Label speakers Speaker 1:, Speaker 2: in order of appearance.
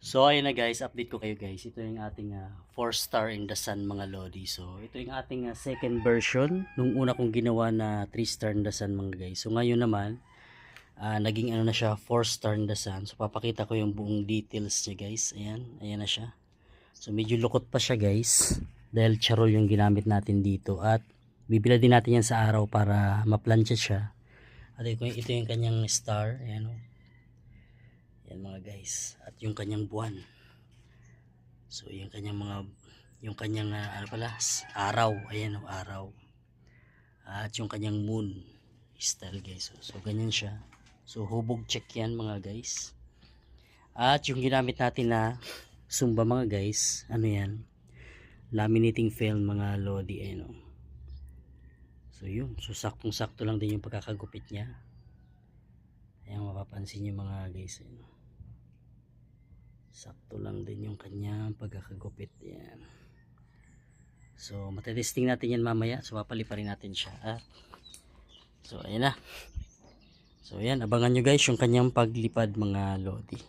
Speaker 1: So ayun na guys, update ko kayo guys. Ito yung ating 4-star in the sun mga lodi. So ito yung ating second version nung una kong ginawa na 3-star in the sun mga guys. So ngayon naman naging ano na siya 4-star in the sun. So papakita ko yung buong details niya guys. Ayan, ayan na siya. So medyo lukot pa siya guys dahil charol yung ginamit natin dito at bibila din natin yan sa araw para maplansya siya. At ito yung kanyang star. Ayan o. Yan mga guys. At yung kanyang buwan. So yung kanyang ano pala, araw. Ayan o, araw. At yung kanyang moon style guys. So ganyan siya. So hubog check yan mga guys. At yung ginamit natin na sumba mga guys, ano yan, laminating film mga lodi. Ayan o. So yun. So saktong sakto lang din yung pagkakagupit niya. Ayan, mapapansin nyo mga guys. Ayan. Sakto lang din yung kanyang pagkakagupit. Yan. So matetesting natin yan mamaya. So papaliparin natin siya. So ayan na. So ayan, abangan nyo guys yung kanyang paglipad mga lodi.